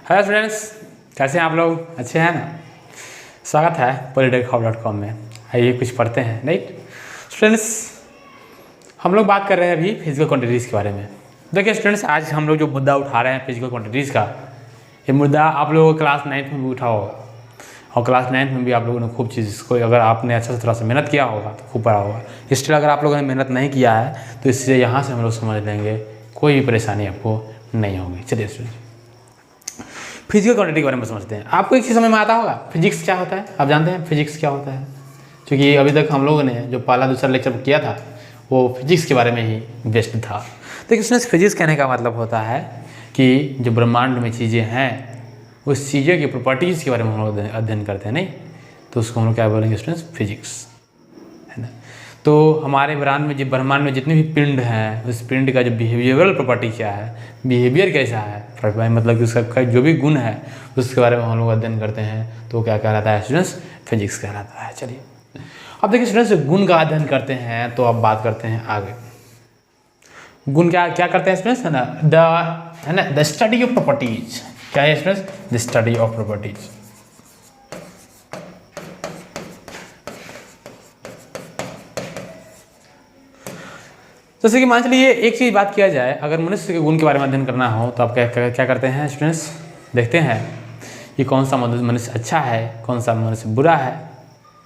Hello students, कैसे हैं आप लोग? अच्छे हैं ना? स्वागत है polytechhub.com में। आइए कुछ पढ़ते हैं। राइट स्टूडेंट्स, हम लोग बात कर रहे हैं अभी फिजिकल क्वांटिटीज़ के बारे में। देखिए स्टूडेंट्स, आज हम लोग जो मुद्दा उठा रहे हैं फिजिकल क्वांटिटीज़ का, ये मुद्दा आप लोगों को क्लास 9th में भी उठा होगा और क्लास 9th में भी आप लोगों ने खूब चीज़ इसको, अगर आपने अच्छा से थोड़ा सा मेहनत किया होगा तो खूब पढ़ा होगा। इसलिए अगर आप लोगों ने मेहनत नहीं किया है तो इससे यहाँ से हम लोग समझ लेंगे, कोई भी परेशानी आपको नहीं होगी। चलिए स्टूडेंट, फिजिकल क्वांटिटी के बारे में समझते हैं। आपको एक चीज़ समझ में आता होगा, फिजिक्स क्या होता है? आप जानते हैं फिजिक्स क्या होता है? क्योंकि अभी तक हम लोगों ने जो पहला दूसरा लेक्चर किया था वो फिजिक्स के बारे में ही बेस्ड था। देखिए उसमें फिजिक्स कहने का मतलब होता है कि जो ब्रह्मांड में चीज़ें हैं उस चीज़ों की प्रॉपर्टीज़ के बारे में हम लोग अध्ययन करते हैं, नहीं तो उसको हम लोग क्या बोलेंगे स्टूडेंट्स? फिजिक्स, है ना। तो हमारे ब्रह्मांड में जितने भी पिंड हैं उस पिंड का जो बिहेवियरल प्रॉपर्टी क्या है, बिहेवियर कैसा है, मतलब कि उसका जो भी गुण है उसके बारे में हम लोग अध्ययन करते हैं, तो क्या कहलाता है स्टूडेंट्स? फिजिक्स कहलाता है। चलिए अब देखिए स्टूडेंट्स, गुण का अध्ययन करते हैं तो अब बात करते हैं आगे। गुण क्या करते हैं स्टूडेंट्स? है ना, द स्टडी ऑफ प्रॉपर्टीज। क्या है students? The study of properties. जैसे कि मान चलिए एक चीज़ बात किया जाए, अगर मनुष्य के गुण के बारे में अध्ययन करना हो तो आप क्या करते हैं स्टूडेंट्स? देखते हैं कि कौन सा मनुष्य अच्छा है, कौन सा मनुष्य बुरा है।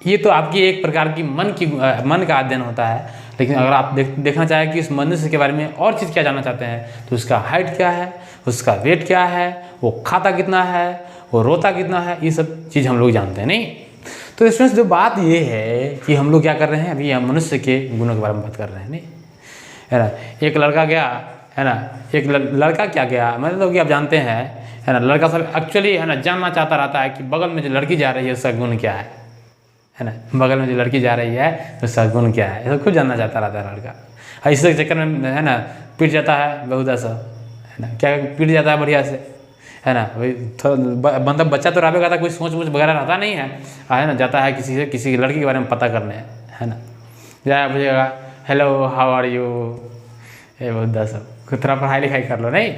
ये तो आपकी एक प्रकार की मन का अध्ययन होता है। लेकिन अगर आप देखना चाहें कि उस मनुष्य के बारे में और चीज़ क्या जानना चाहते हैं तो उसका हाइट क्या है, उसका वेट क्या है, वो खाता कितना है, वो रोता कितना है, ये सब चीज़ हम लोग जानते हैं, नहीं? तो स्टूडेंट्स जो बात ये है कि हम लोग क्या कर रहे हैं, अभी हम मनुष्य के गुणों के बारे में बात कर रहे हैं, नहीं है ना। एक लड़का गया, है ना, एक लड़का क्या गया, मतलब कि आप जानते हैं, है ना, लड़का सब एक्चुअली, है ना, जानना चाहता रहता है कि बगल में जो लड़की जा रही है उसका गुण क्या है ना, बगल में जो लड़की जा रही है उसका गुण क्या है, ये खुद जानना चाहता रहता है लड़का। इसी चक्कर में, है ना, पिट जाता है बहुधा सा, है ना, क्या पिट जाता है बढ़िया से, है ना। भाई थोड़ा मतलब बच्चा तो राबे का था, कोई सोच वगैरह रहता नहीं है ना, जाता है किसी की लड़की के बारे में पता करने, है ना, जाया पूछेगा हेलो हाउ आर यू, ये बहुत दस थोड़ा पढ़ाई लिखाई कर लो, नहीं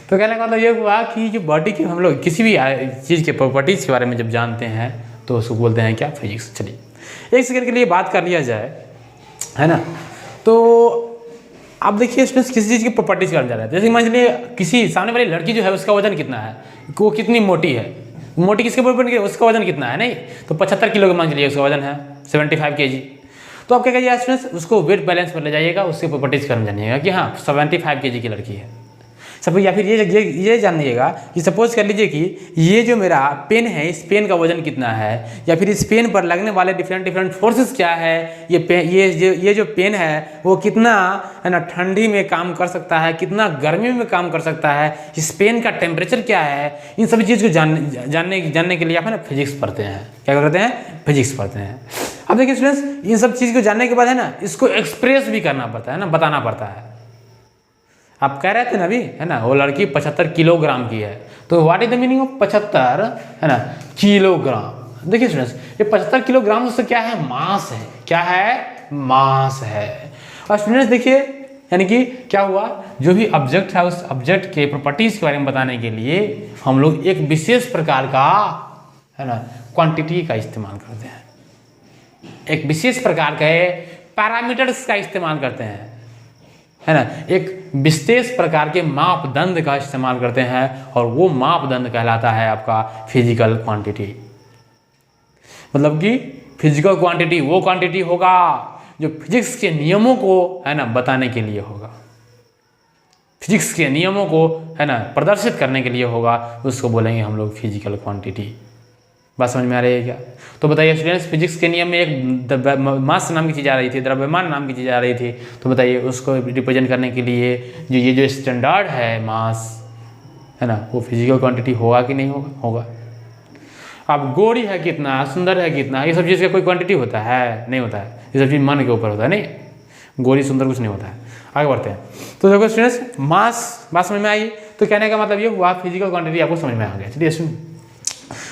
तो कहने का मतलब ये हुआ कि जो बॉडी की हम लोग किसी भी चीज़ के प्रॉपर्टीज़ के बारे में जब जानते हैं तो उसको बोलते हैं क्या? फिजिक्स। चलिए एक सेकंड के लिए बात कर लिया जाए, है ना, तो आप देखिए स्टूडेंट्स किसी चीज़ की प्रॉपर्टीज़ के बारे में जान रहे हैं। जैसे मान लीजिए किसी सामने वाली लड़की जो है उसका वजन कितना है, वो कितनी मोटी है, मोटी किसके ऊपर की, उसका वजन कितना है, नहीं तो 75 किलो का मान लीजिए उसका वजन है, 75 kg। तो आप क्या करिए स्टूडेंट्स, उसको वेट बैलेंस पर ले जाइएगा, उसके प्रॉपर्टीज कर जानिएगा कि हाँ 75 kg की लड़की है सब। या फिर ये जानिएगा कि सपोज कर लीजिए कि ये जो मेरा पेन है इस पेन का वजन कितना है, या फिर इस पेन पर लगने वाले डिफरेंट फोर्सेस क्या है, ये जो पेन है वो कितना, है ना, ठंडी में काम कर सकता है, कितना गर्मी में काम कर सकता है, इस पेन का टेम्परेचर क्या है, इन सभी चीज़ को जानने के लिए आप है ना फिजिक्स पढ़ते हैं। क्या करते हैं? फिजिक्स पढ़ते हैं। अब देखिए स्टूडेंट्स, इन सब चीज़ को जानने के बाद, है ना, इसको एक्सप्रेस भी करना पड़ता है ना, बताना पड़ता है। आप कह रहे थे ना अभी, है ना, वो लड़की 75 किलोग्राम की है, तो what is the meaning of 75, है ना, किलोग्राम। देखिए स्टूडेंट्स, ये 75 किलोग्राम उससे क्या है? मास है। क्या है? मास है। और स्टूडेंट्स देखिए, यानी कि क्या हुआ, जो भी ऑब्जेक्ट है उस ऑब्जेक्ट के प्रॉपर्टीज के बारे में बताने के लिए हम लोग एक विशेष प्रकार का, है ना, क्वांटिटी का इस्तेमाल करते हैं, एक विशेष प्रकार के पैरामीटर्स का इस्तेमाल करते हैं, है ना, एक विशेष प्रकार के मापदंड का इस्तेमाल करते हैं, और वो मापदंड कहलाता है आपका फिजिकल क्वांटिटी। मतलब कि फिजिकल क्वांटिटी वो क्वांटिटी होगा जो फिजिक्स के नियमों को, है ना, बताने के लिए होगा, फिजिक्स के नियमों को, है ना, प्रदर्शित करने के लिए होगा, उसको बोलेंगे हम लोग फिजिकल क्वांटिटी। बात समझ में आ रही है क्या? तो बताइए स्टूडेंट्स, फिजिक्स के नियम में एक मास नाम की चीज़ आ रही थी, द्रव्यमान नाम की चीज़ आ रही थी, तो बताइए उसको रिप्रेजेंट करने के लिए ये जो स्टैंडर्ड है मास, है ना, वो फिजिकल क्वांटिटी होगा कि नहीं होगा? होगा। अब गोरी है कितना, सुंदर है कितना, ये सब चीज़ का कोई क्वांटिटी होता है? नहीं होता है। ये सब चीज़ मन के ऊपर होता है, नहीं गोरी सुंदर कुछ नहीं होता है। आगे बढ़ते हैं। तो देखो स्टूडेंट्स, मास बात समझ में आई, तो कहने का मतलब ये हुआ फिजिकल क्वांटिटी आपको समझ में आ गया। चलिए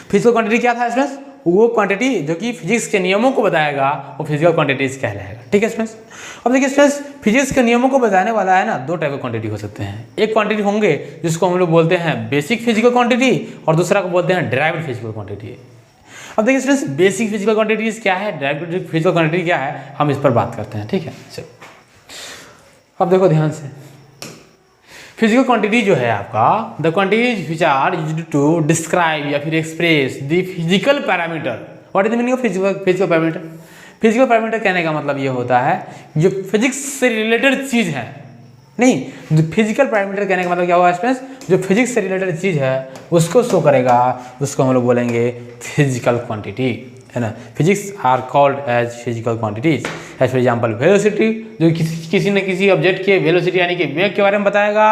फिजिकल क्वांटिटी क्या था स्टूडेंट्स? वो क्वांटिटी जो कि फिजिक्स के नियमों को बताएगा वो फिजिकल क्वांटिटीज कहलाएगा। ठीक है स्टूडेंट्स। अब देखिए स्टूडेंट्स, फिजिक्स के नियमों को बताने वाला है ना, दो टाइप के क्वांटिटी हो सकते हैं। एक क्वांटिटी होंगे जिसको हम लोग बोलते हैं बेसिक फिजिकल क्वांटिटी, और दूसरा को बोलते हैं डिराइव्ड फिजिकल क्वांटिटी। अब देखिए स्टूडेंट्स, बेसिक फिजिकल क्वांटिटीज क्या है, डिराइव्ड फिजिकल क्वांटिटी क्या है, हम इस पर बात करते हैं। ठीक है, चलो अब देखो ध्यान से, फिजिकल क्वांटिटी जो है आपका, the quantities which are used to describe या फिर express the physical parameter. What is the meaning of physical parameter? Physical parameter कहने का मतलब ये होता है जो फिजिक्स से रिलेटेड चीज है। नहीं, फिजिकल पैरामीटर कहने का मतलब क्या हुआ स्टूडेंट्स, जो फिजिक्स से रिलेटेड चीज है उसको शो करेगा, उसको हम लोग बोलेंगे फिजिकल क्वांटिटी, है ना। Physics are called as physical quantities. As for example velocity, जो किसी न किसी ऑब्जेक्ट के वेलोसिटी यानी कि वेग के बारे में बताएगा।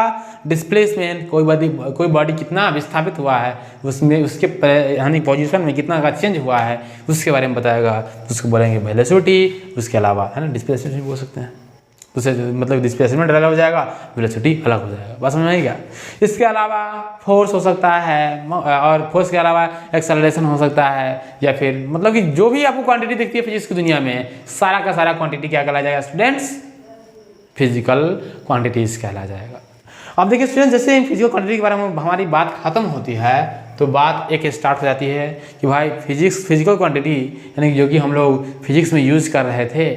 डिस्प्लेसमेंट, कोई बॉडी कितना विस्थापित हुआ है, उसमें उसके यानी पोजीशन में कितना का चेंज हुआ है उसके बारे में बताएगा, उसको बोलेंगे वेलोसिटी। उसके अलावा है ना डिस्प्लेसमेंट भी बोल सकते हैं, उससे मतलब डिस्प्लेसमेंट अलग हो जाएगा, वेलोसिटी अलग हो जाएगा। बस समझ में क्या। इसके अलावा फोर्स हो सकता है, और फोर्स के अलावा एक्सेलरेशन हो सकता है, या फिर मतलब कि जो भी आपको क्वांटिटी दिखती है फिजिक्स की दुनिया में, सारा का सारा क्वांटिटी क्या कहला जाएगा स्टूडेंट्स, फिजिकल क्वांटिटीज कहला जाएगा। अब देखिए स्टूडेंट्स, जैसे फिजिकल क्वांटिटी के बारे में हमारी बात खत्म होती है तो बात एक स्टार्ट हो जाती है कि भाई फिजिकल क्वांटिटी यानी जो कि हम लोग फिजिक्स में यूज कर रहे थे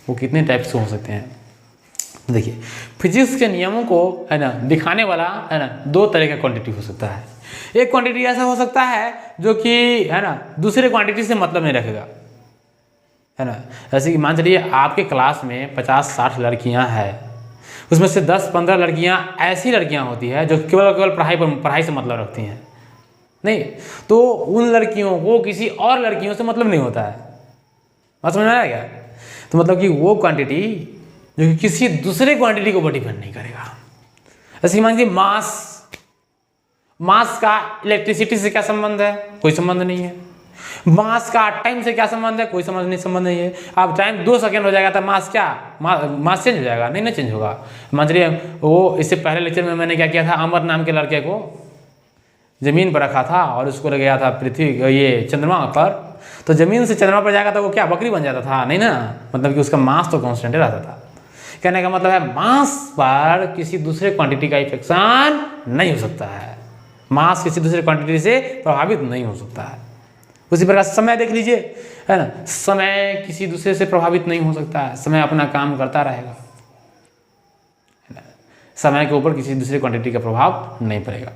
वो कितने टाइप्स के हो सकते हैं। देखिए, फिजिक्स के नियमों को है ना दिखाने वाला है ना दो तरह का क्वांटिटी हो सकता है। एक क्वांटिटी ऐसा हो सकता है जो कि है ना दूसरे क्वांटिटी से मतलब नहीं रखेगा, है ना। जैसे कि मान चलिए आपके क्लास में 50-60 लड़कियां हैं, उसमें से 10-15 लड़कियां ऐसी लड़कियां होती है जो केवल पढ़ाई से मतलब रखती हैं। नहीं तो उन लड़कियों को किसी और लड़कियों से मतलब नहीं होता है। बात समझ में आया क्या? तो मतलब कि वो क्वांटिटी जो कि किसी दूसरे क्वांटिटी को डिपेंड नहीं करेगा। ऐसे मान लीजिए मास का इलेक्ट्रिसिटी से क्या संबंध है? कोई संबंध नहीं है। मास का टाइम से क्या संबंध है? कोई संबंध नहीं है। अब टाइम 2 सेकंड हो जाएगा तो मास चेंज हो जाएगा? नहीं चेंज होगा। मान चलिए वो इससे पहले लेक्चर में मैंने क्या किया था, अमर नाम के लड़के को जमीन पर रखा था और उसको ले गया था पृथ्वी ये चंद्रमा पर, तो जमीन से चंद्रमा पर जाएगा तो वो क्या बकरी बन जाता था? नहीं ना, मतलब कि उसका मास तो कांस्टेंट रहता था। कहने का मतलब है मास पर किसी दूसरे क्वांटिटी का इफेक्शन नहीं हो सकता है, मास किसी दूसरे क्वांटिटी से प्रभावित नहीं हो सकता है। उसी प्रकार समय देख लीजिए, है ना, समय किसी दूसरे से प्रभावित नहीं हो सकता है, समय अपना काम करता रहेगा, है ना। समय के ऊपर किसी दूसरे क्वांटिटी का प्रभाव नहीं पड़ेगा।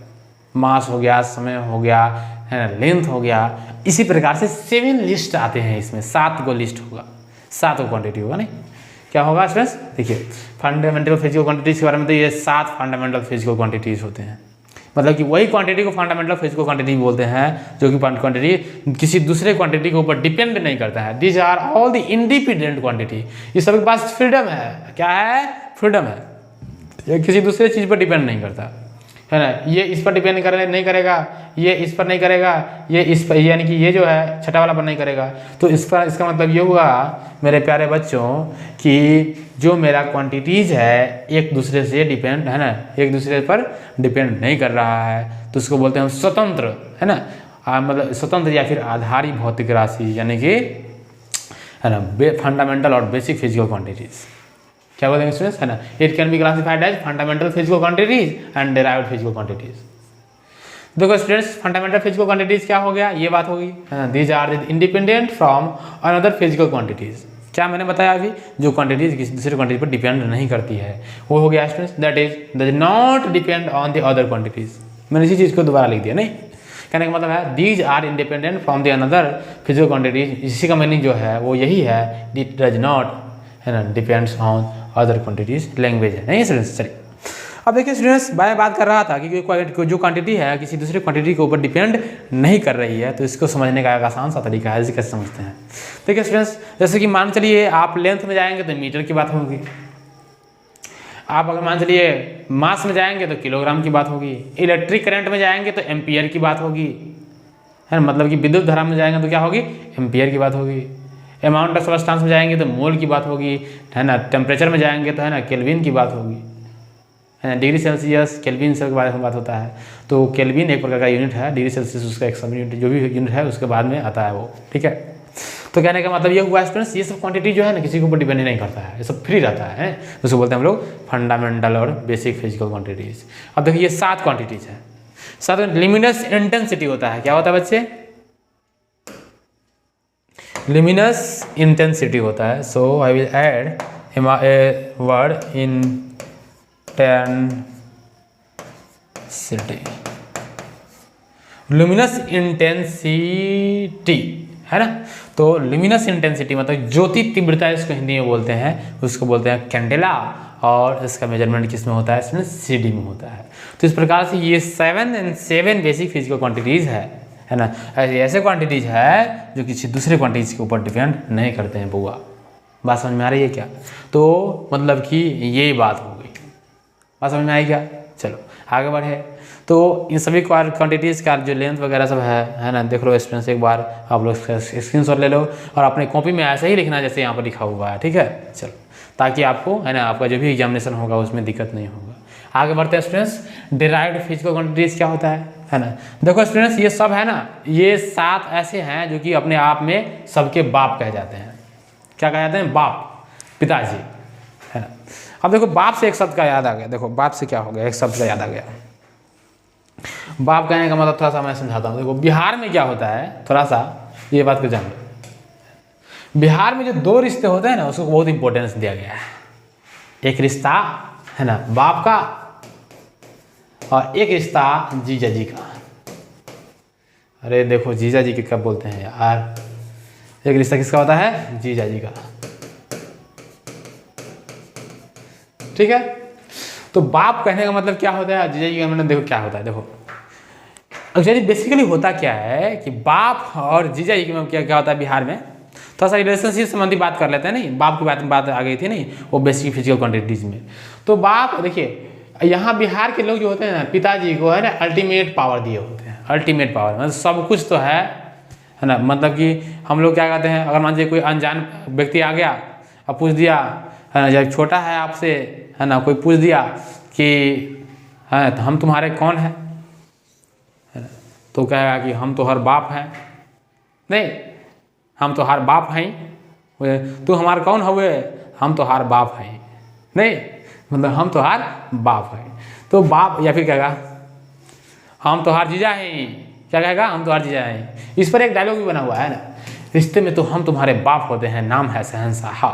मास हो गया, समय हो गया, है ना, लेंथ हो गया। इसी प्रकार से 7 लिस्ट आते हैं, इसमें 7 को लिस्ट होगा, 7 को क्वांटिटी होगा। नहीं क्या होगा स्टूडेंट्स? देखिए फंडामेंटल फिजिकल क्वांटिटीज के बारे में तो ये 7 फंडामेंटल फिजिकल क्वांटिटीज होते हैं। मतलब कि वही क्वांटिटी को फंडामेंटल फिजिकल क्वांटिटी बोलते हैं जो कि क्वांटिटी किसी दूसरे क्वांटिटी के ऊपर डिपेंड नहीं करता है। These are all the independent quantity. ये सबके पास फ्रीडम है। क्या है? फ्रीडम है। ये किसी दूसरे चीज़ पर डिपेंड नहीं करता, है ना। ये इस पर डिपेंड नहीं करेगा, ये इस पर नहीं करेगा, ये इस पर यानी कि ये जो है छठा वाला पर नहीं करेगा। तो इसका मतलब ये हुआ मेरे प्यारे बच्चों कि जो मेरा क्वांटिटीज है एक दूसरे से डिपेंड, है ना, एक दूसरे पर डिपेंड नहीं कर रहा है, तो उसको बोलते हैं स्वतंत्र, है ना। मतलब स्वतंत्र या फिर आधारी भौतिक राशि, यानी कि है ना फंडामेंटल और बेसिक फिजिकल क्वांटिटीज। क्या बोलेंगे स्टूडेंट्स, है ना। It can be classified as fundamental physical quantities and derived physical quantities. देखो स्टूडेंट्स, फंडामेंटल फिजिकल क्वांटिटीज क्या हो गया, ये बात होगी, है ना। These are independent from another physical quantities. क्या मैंने बताया अभी, जो क्वांटिटीज किसी दूसरे क्वांटिटी पर डिपेंड नहीं करती है वो हो गया students, that is does not depend on the other quantities. मैंने इसी चीज़ को दोबारा लिख दिया। नहीं, कहने का मतलब है these are independent from the another physical quantities. इसी का मीनिंग जो है वो यही है, इट डज नॉट, है ना, depends on other quantities. Language है नहीं स्टूडेंट्स। चलिए अब देखिए स्टूडेंट्स, मैं बात कर रहा था कि जो क्वांटिटी है किसी दूसरे क्वांटिटी के ऊपर डिपेंड नहीं कर रही है, तो इसको समझने का एक आसान सा तरीका है, इसे कैसे समझते हैं। देखिए स्टूडेंट्स, जैसे कि मान चलिए आप लेंथ में जाएंगे तो मीटर की बात होगी, आप अगर मान चलिए मास में जाएंगे तो किलोग्राम की बात होगी, इलेक्ट्रिक करंट में जाएंगे तो एम्पियर की बात होगी, है ना, मतलब कि विद्युत धारा में जाएंगे तो क्या होगी, एम्पियर की बात होगी। अमाउंट ऑफ सब्सटेंस में जाएंगे तो मोल की बात होगी, है ना। टेम्परेचर में जाएंगे तो है ना केल्विन की बात होगी, है ना। डिग्री सेल्सियस केल्विन से बात होता है। तो केल्विन एक प्रकार का यूनिट है, डिग्री सेल्सियस उसका एक सब यूनिट जो भी यूनिट है उसके बाद में आता है वो, ठीक है। तो कहने का मतलब ये हुआ स्टूडेंट्स, ये सब क्वांटिटी जो है ना किसी के ऊपर डिपेंड नहीं करता है, ये सब फ्री रहता है, उसको बोलते हैं हम लोग फंडामेंटल और बेसिक फिजिकल क्वांटिटीज। अब देखिए ये 7 क्वांटिटीज है। 7 लिमिनस इंटेंसिटी होता है, क्या होता है बच्चे? लिमिनस इंटेंसिटी होता है। So I will add a word intensity, luminous intensity है ना। तो लुमिनस इंटेंसिटी मतलब ज्योति तीव्रता इसको हिंदी में बोलते हैं, उसको बोलते हैं कैंडेला, और इसका मेजरमेंट किस में होता है? इसमें CD में होता है। तो इस प्रकार से ये 7 बेसिक फिजिकल क्वांटिटीज है ना, ऐसे क्वांटिटीज है जो किसी दूसरे क्वांटिटीज के ऊपर डिपेंड नहीं करते हैं। बुआ बात समझ में आ रही है क्या? तो मतलब कि ये बात हो गई, बात समझ में आई क्या? चलो आगे बढ़े। तो इन सभी क्वांटिटीज़ का जो लेंथ वगैरह सब है ना, देख लो स्टूडेंट्स, एक बार आप लोग स्क्रीनशॉट ले लो और अपने कॉपी में ऐसे ही लिखना जैसे यहाँ पर लिखा हुआ है, ठीक है। चलो ताकि आपको है ना आपका जो भी एग्जामिनेशन होगा उसमें दिक्कत नहीं होगा। आगे बढ़ते हैं स्टूडेंट्स। डिराइव्ड फिजिकल क्वांटिटीज़ क्या होता है ना। देखो स्टूडेंट्स ये सब है ना, ये 7 ऐसे हैं जो कि अपने आप में सबके बाप कहे जाते हैं। क्या कहे जाते हैं? बाप, पिताजी, है ना। अब देखो बाप से एक शब्द का याद आ गया, देखो बाप से क्या हो गया, एक शब्द का याद आ गया। बाप कहने का मतलब थोड़ा सा मैं समझाता हूँ। देखो बिहार में क्या होता है, थोड़ा सा ये बात को जान लो। बिहार में जो 2 रिश्ते होते हैं ना उसको बहुत इंपॉर्टेंस दिया गया है। एक रिश्ता है ना बाप का, और एक रिश्ता जीजा जी का। अरे देखो जीजा जी के कब बोलते हैं यार, एक रिश्ता किसका होता है? जीजा जी का, ठीक है। तो बाप कहने का मतलब क्या होता है, जीजा जी का मतलब देखो क्या होता है। देखो एक्चुअली बेसिकली होता क्या है कि बाप और जीजा जी में क्या होता है बिहार में, थोड़ा सा रिलेशनशिप संबंधी बात कर लेते हैं। नहीं बाप की बात आ गई थी नहीं, वो बेसिक फिजिकल क्वांटिटीज में। तो बाप देखिए यहाँ बिहार के लोग जो होते हैं ना, पिताजी को है ना अल्टीमेट पावर दिए होते हैं। अल्टीमेट पावर मतलब सब कुछ तो है ना। मतलब कि हम लोग क्या कहते हैं, अगर मान लीजिए कोई अनजान व्यक्ति आ गया और पूछ दिया है ना, जब छोटा है आपसे है ना, कोई पूछ दिया कि है तो हम तुम्हारे कौन है ना, तो कहेगा कि हम तो हर बाप हैं। नहीं हम तो हर बाप हैं। तू हमारे कौन हुए? हम तो हर बाप हैं। नहीं मतलब हम तो हर बाप हैं। तो बाप या फिर कहेगा हम तो हर जीजा हैं। क्या कहेगा? हम तो हर जीजा हैं। इस पर एक डायलॉग भी बना हुआ है ना, रिश्ते में तो हम तुम्हारे बाप होते हैं, नाम है शहंशाह।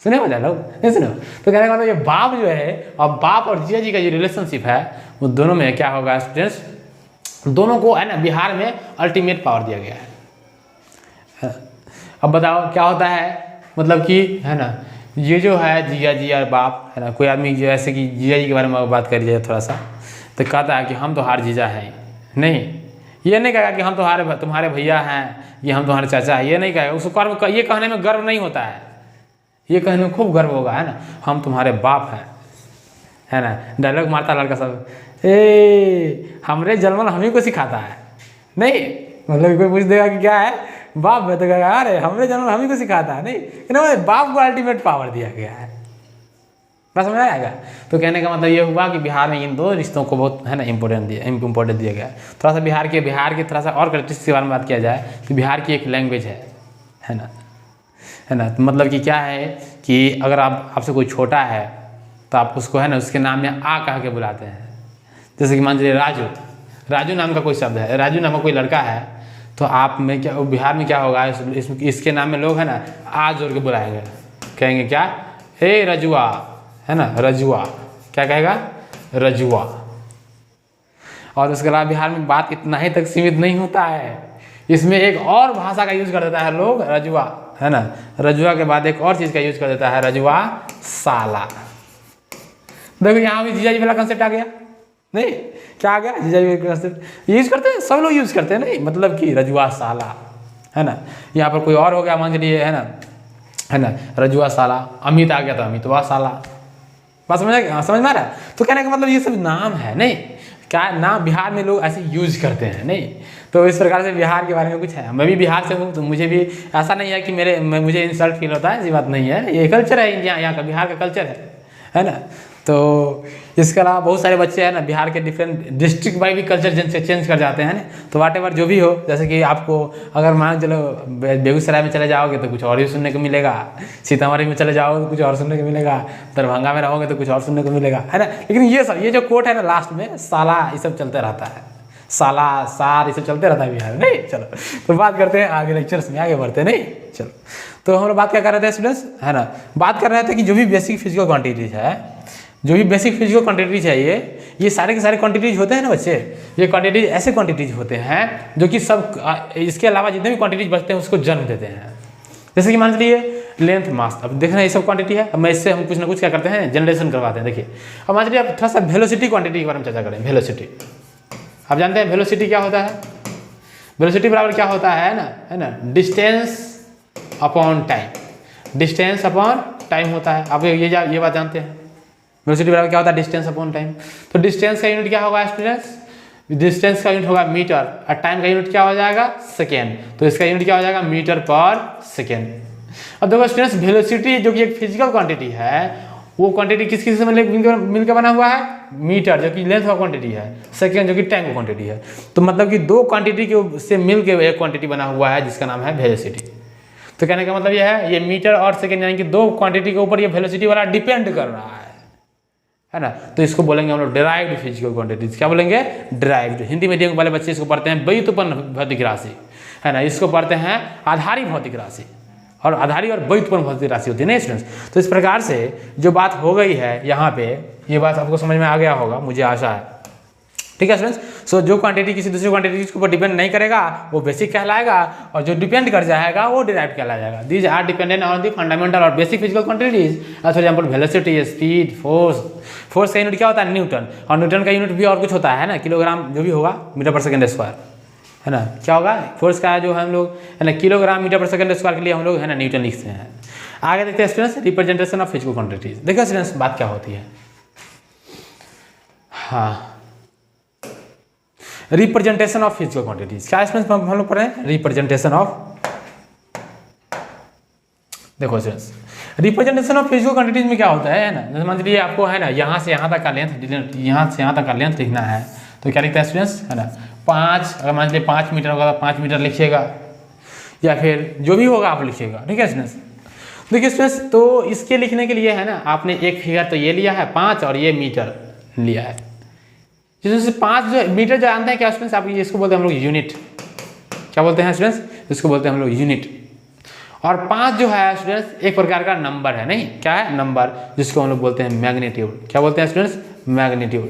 सुने हो डायलॉग? नहीं सुनो? तो कहने का मतलब ये बाप जो है और बाप और जीजा जी का जो रिलेशनशिप है वो दोनों में क्या होगा स्टूडेंट्स, दोनों को है ना बिहार में अल्टीमेट पावर दिया गया है। अब बताओ क्या होता है, मतलब कि है ना ये जो है जीजा जी और बाप है ना, कोई आदमी जो ऐसे कि जीजा जी के बारे में बात करी जाए थोड़ा सा, तो कहता है कि हम तो हार जीजा हैं। नहीं ये नहीं कहेगा कि हम तो तुम्हारे भैया हैं, ये हम तुम्हारे चाचा हैं, ये नहीं कहेगा। उसको ये कहने में गर्व नहीं होता है, ये कहने में खूब गर्व होगा है ना, हम तुम्हारे बाप हैं, है ना। डायलॉग मारता लड़का सब, हमरे जन्मल हम ही को सिखाता है। नहीं मतलब कोई पूछ देगा कि क्या है बाप है, तो कहेगा अरे हमरे जन्मल हम ही को सिखाता है। नहीं बाप को अल्टीमेट पावर दिया गया है। बस समझ आएगा। तो कहने का मतलब ये हुआ कि बिहार में इन 2 रिश्तों को बहुत है ना इम्पोर्टेंस दिया गया है। थोड़ा सा बिहार के थोड़ा सा और कैरेक्टरिस्टिक्स के बारे में बात किया जाए तो बिहार की एक लैंग्वेज है ना। तो मतलब कि क्या है कि अगर आपसे कोई छोटा है तो आप उसको है ना उसके नाम में आ कह के बुलाते हैं। जैसे कि मान लीजिए राजू नाम का कोई शब्द है, राजू नाम का कोई लड़का है, तो आप में क्या बिहार में क्या होगा, इसके नाम में लोग है ना आ जोड़ के बुलाएंगे, कहेंगे क्या, हे रजुआ, है ना रजुआ। क्या कहेगा? रजुआ। और उसके अलावा बिहार में बात इतना ही तक सीमित नहीं होता है, इसमें एक और भाषा का यूज कर देता है लोग, रजुआ, है ना। रजुआ के बाद एक और चीज़ का यूज कर देता है, रजुआ साला। देखो यहाँ भी जीजा जी वाला कंसेप्ट आ गया। नहीं क्या आ गया? जीजा जी का कंसेप्ट यूज करते हैं, सब लोग यूज करते हैं। नहीं मतलब कि रजुआ साला, है ना। यहाँ पर कोई और हो गया मान लीजिए, है ना रजुआ साला। अमित आ गया तो अमितवा साला। बात समझ में आ रहा है? तो कहने का मतलब ये सब नाम है। नहीं क्या नाम बिहार में लोग ऐसे यूज करते हैं। नहीं तो इस प्रकार से बिहार के बारे में कुछ है। मैं भी बिहार से हूँ तो मुझे भी ऐसा नहीं है कि मुझे इंसल्ट फील होता है, ऐसी बात नहीं है। ये कल्चर है इंडिया, यहाँ का बिहार का कल्चर है ना। तो इसके अलावा बहुत सारे बच्चे हैं ना बिहार के डिफरेंट डिस्ट्रिक्ट वाइज भी कल्चर चेंज कर जाते हैं ना। तो वाट एवर जो भी हो, जैसे कि आपको अगर मान चलो बेगूसराय में चले जाओगे तो कुछ और ही सुनने को मिलेगा, सीतामढ़ी में चले जाओगे तो कुछ और सुनने को मिलेगा, दरभंगा में रहोगे तो कुछ और सुनने को मिलेगा, है ना। लेकिन ये जो कोट है ना लास्ट में साला ये सब चलते रहता है, साला सार ये सब चलते रहता है बिहार में, नहीं। चलो तो बात करते हैं आगे लेक्चर्स में, आगे बढ़ते हैं, नहीं। चलो तो हम लोग बात क्या कर रहे थे स्टूडेंट्स, है ना, बात कर रहे थे कि जो भी बेसिक फिजिकल क्वांटिटीज है, जो भी बेसिक फिजिकल क्वांटिटीज है ये सारे के सारे क्वांटिटीज होते हैं ना बच्चे, ये क्वांटिटीज ऐसे क्वांटिटीज होते हैं जो कि सब इसके अलावा जितने भी क्वांटिटीज बचते हैं उसको जन्म देते हैं। जैसे कि मान लीजिए लेंथ मास, अब देखना ये सब क्वांटिटी है, अब मैं इससे हम कुछ ना कुछ क्या करते हैं जनरेशन करवाते हैं। देखिए अब मान लीजिए आप थोड़ा सा वेलोसिटी क्वांटिटी के बारे में चर्चा करें। वेलोसिटी आप जानते हैं वेलोसिटी क्या होता है, वेलोसिटी बराबर क्या होता है ना, distance upon time, distance upon time होता है। आप ये बात जानते हैं, वेलोसिटी बराबर क्या होता है, डिस्टेंस अपॉन टाइम। तो डिस्टेंस का यूनिट क्या होगा स्टूडेंट्स, डिस्टेंस का यूनिट होगा मीटर और टाइम का यूनिट क्या हो जाएगा, सेकेंड। तो इसका यूनिट क्या हो जाएगा, मीटर पर सेकेंड। अब देखो स्टूडेंट्स वेलोसिटी जो कि एक फिजिकल क्वांटिटी है, वो क्वांटिटी किस किस से मिलकर बना हुआ है, मीटर जो कि लेंथ का क्वांटिटी है, सेकेंड जो कि टाइम का क्वांटिटी है। तो मतलब कि दो क्वांटिटी के से मिलकर एक क्वांटिटी बना हुआ है जिसका नाम है वेलोसिटी। तो कहने का मतलब ये है, ये मीटर और सेकेंड यानी कि दो क्वांटिटी के ऊपर ये वेलोसिटी वाला डिपेंड कर रहा है ना। तो इसको बोलेंगे हम लोग डिराइव्ड फिजिकल क्वांटिटीज। क्या बोलेंगे, डिराइव्ड। हिंदी मीडियम वाले बच्चे इसको पढ़ते हैं व्युत्पन्न भौतिक राशि, है ना। इसको पढ़ते हैं आधारी भौतिक राशि, और आधारी और व्युत्पन्न भौतिक राशि होती है ना स्टूडेंट्स। तो इस प्रकार से जो बात हो गई है यहाँ पे, ये बात आपको समझ में आ गया होगा, मुझे आशा है, ठीक है स्टूडेंट्स। सो जो क्वांटिटी किसी दूसरे क्वांटिटी के ऊपर डिपेंड नहीं करेगा वो बेसिक कहलाएगा, और जो डिपेंड कर जाएगा वो डिराइव्ड कहलाएगा। These are dependent on the fundamental और basic physical quantities, for example velocity, speed, force. Force का यूनिट क्या होता है, न्यूटन, और न्यूटन का यूनिट भी और कुछ होता है ना, किलोग्राम जो भी होगा मीटर पर सेकेंड स्क्वायर, है ना। क्या होगा फोर्स का जो हम लोग है ना किलोग्राम मीटर पर सेकेंड स्क्वायर के लिए हम लोग है ना न्यूटन लिखते हैं। आगे देखते हैं students representation of physical quantities. देखो स्टूडेंट्स बात क्या होती है, हाँ, रिप्रेजेंटेशन ऑफ फिजिकल क्वांटिटीज। क्या स्टूडेंट्स हम लोग पढ़ रहे हैं, रिप्रेजेंटेशन ऑफ, देखो students representation of physical quantities में क्या होता है ना, जैसे मान लीजिए आपको है ना यहाँ से यहाँ तक का लेंथ, यहाँ से यहाँ तक का लेंथ लिखना है, तो क्या लिखता है स्टूडेंट्स, है ना 5, अगर मान लीजिए 5 मीटर होगा तो 5 मीटर लिखिएगा, या फिर जो भी होगा आप लिखिएगा, ठीक है स्टूडेंट्स। देखिए स्टूडेंट्स तो इसके लिखने के लिए है ना आपने एक फिगर तो ये लिया है 5 और ये मीटर लिया है। जैसे 5 जो मीटर जो जानते हैं क्या स्टूडेंट्स, आप इसको बोलते हैं हम लोग यूनिट। क्या बोलते हैं स्टूडेंट्स, इसको बोलते हैं हम लोग यूनिट। और 5 जो है स्टूडेंट्स एक प्रकार का नंबर है, नहीं क्या है, नंबर, जिसको हम लोग बोलते हैं मैग्नीट्यूड। क्या बोलते हैं स्टूडेंट्स, मैग्नीट्यूड,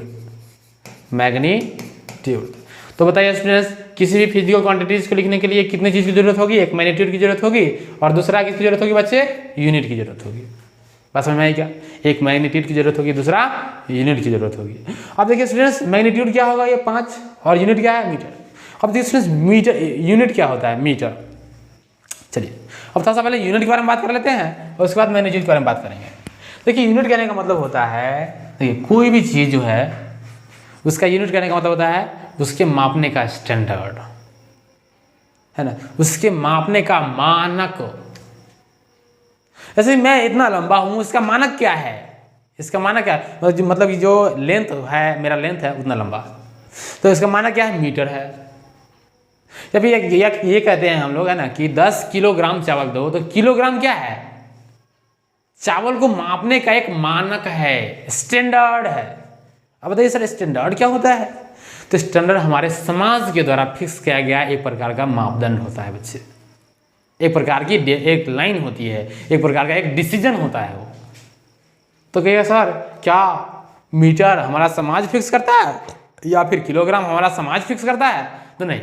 मैग्नीट्यूड। तो बताइए स्टूडेंट्स किसी भी फिजिकल क्वांटिटीज को लिखने के लिए कितने चीज़ की जरूरत होगी, एक मैग्नीट्यूड की जरूरत होगी, और दूसरा किसकी जरूरत होगी बच्चे, यूनिट की जरूरत होगी। बात समझ में आई क्या, एक मैग्नीट्यूड की जरूरत होगी, दूसरा यूनिट की जरूरत होगी। अब देखिए स्टूडेंट्स मैग्नीट्यूड क्या होगा, ये 5, और यूनिट क्या है, मीटर। अब देखिए स्टूडेंट्स मीटर, यूनिट क्या होता है, मीटर। चलिए अब थोड़ा सा पहले यूनिट के बारे में बात कर लेते हैं और उसके बाद मैग्नीट्यूड के बारे में बात करेंगे। देखिए यूनिट कहने का मतलब होता है, देखिए कोई भी चीज़ जो है उसका यूनिट कहने का मतलब होता है उसके मापने का स्टैंडर्ड, है ना, उसके मापने का मानक। जैसे मैं इतना लंबा हूं, इसका मानक क्या है, इसका मानक क्या है, मतलब कि जो लेंथ है, मेरा लेंथ है उतना लंबा, तो इसका मानक क्या है, मीटर है। जब ये कहते हैं हम लोग है ना कि 10 किलोग्राम चावल दो, तो किलोग्राम क्या है, चावल को मापने का एक मानक है, स्टैंडर्ड है। अब बताइए सर स्टैंडर्ड क्या होता है, तो स्टैंडर्ड हमारे समाज के द्वारा फिक्स किया गया एक प्रकार का मापदंड होता है बच्चे, एक प्रकार की एक लाइन होती है, एक प्रकार का एक डिसीजन होता है वो। तो कहिएगा सर क्या मीटर हमारा समाज फिक्स करता है या फिर किलोग्राम हमारा समाज फिक्स करता है, तो नहीं,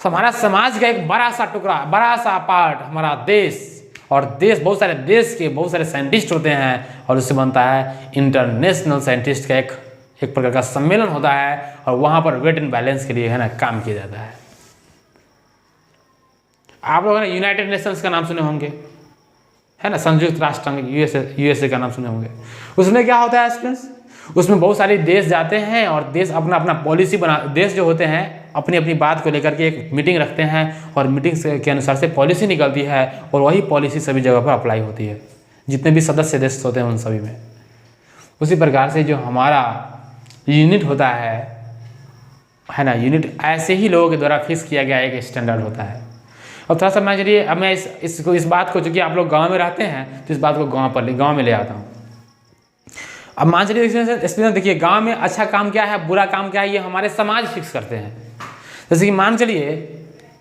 हमारा समाज का एक बड़ा सा टुकड़ा, बड़ा सा पार्ट हमारा देश, और देश बहुत सारे देश के बहुत सारे साइंटिस्ट होते हैं, और उससे बनता है इंटरनेशनल साइंटिस्ट का एक प्रकार का सम्मेलन होता है, और वहाँ पर वेट एंड बैलेंस के लिए है ना काम किया जाता है। आप लोगों ने यूनाइटेड नेशंस का नाम सुने होंगे, है ना, संयुक्त राष्ट्र संघ, यूएसए का नाम सुने होंगे। उसमें क्या होता है स्टूडेंट्स, उसमें बहुत सारे देश जाते हैं और देश अपना अपना पॉलिसी बना, देश जो होते हैं अपनी अपनी बात को लेकर के एक मीटिंग रखते हैं, और मीटिंग के अनुसार से पॉलिसी निकलती है, और वही पॉलिसी सभी जगह पर अप्लाई होती है, जितने भी सदस्य देश होते हैं उन सभी में। उसी प्रकार से जो हमारा यूनिट होता है ना, यूनिट ऐसे ही लोगों के द्वारा फिक्स किया गया एक स्टैंडर्ड होता है। और थोड़ा सा मैं चलिए अब मैं इस बात को, चूँकि आप लोग गांव में रहते हैं तो इस बात को गांव में ले आता हूँ। अब मान चलिए एक्सपीरियंस देखिए, गांव में अच्छा काम क्या है, बुरा काम क्या है, ये हमारे समाज फिक्स करते हैं। जैसे कि मान चलिए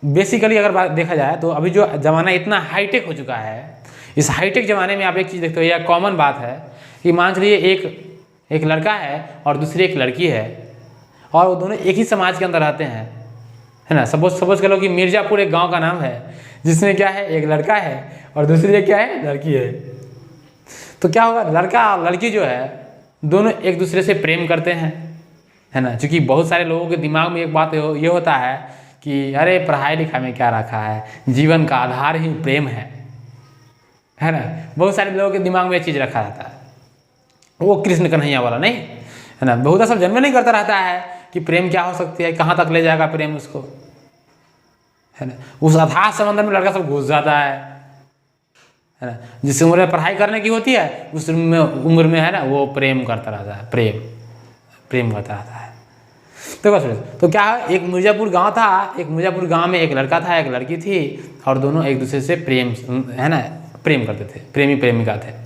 बेसिकली अगर बात देखा जाए तो अभी जो ज़माना इतना हाईटेक हो चुका है, इस हाईटेक ज़माने में आप एक चीज़ देखते हो, यह कॉमन बात है कि मान चलिए एक लड़का है और दूसरी एक लड़की है और वो दोनों एक ही समाज के अंदर रहते हैं, है ना। सपोज कर लो कि मिर्ज़ापुर एक गांव का नाम है जिसमें क्या है, एक लड़का है और दूसरी एक क्या है, लड़की है। तो क्या होगा, लड़का और लड़की जो है दोनों एक दूसरे से प्रेम करते हैं, है ना। क्योंकि बहुत सारे लोगों के दिमाग में एक बात ये होता है कि अरे पढ़ाई लिखाई में क्या रखा है, जीवन का आधार ही प्रेम है ना। बहुत सारे लोगों के दिमाग में ये चीज़ रखा रहता है, वो कृष्ण कन्हैया वाला नहीं, है ना। बहुत सब जन्म नहीं करता रहता है कि प्रेम क्या हो सकती है, कहाँ तक ले जाएगा प्रेम उसको, है ना। उस अथाह समंदर में लड़का सब घुस जाता है ना। जिस उम्र में पढ़ाई करने की होती है उस उम्र में है ना वो प्रेम करता रहता है, प्रेम करता रहता है। तो बस तो क्या है, एक मिर्ज़ापुर गांव था, एक मिर्ज़ापुर गांव में एक लड़का था, एक लड़की थी और दोनों एक दूसरे से प्रेम, है ना, प्रेम करते थे, प्रेमी प्रेमिका थे।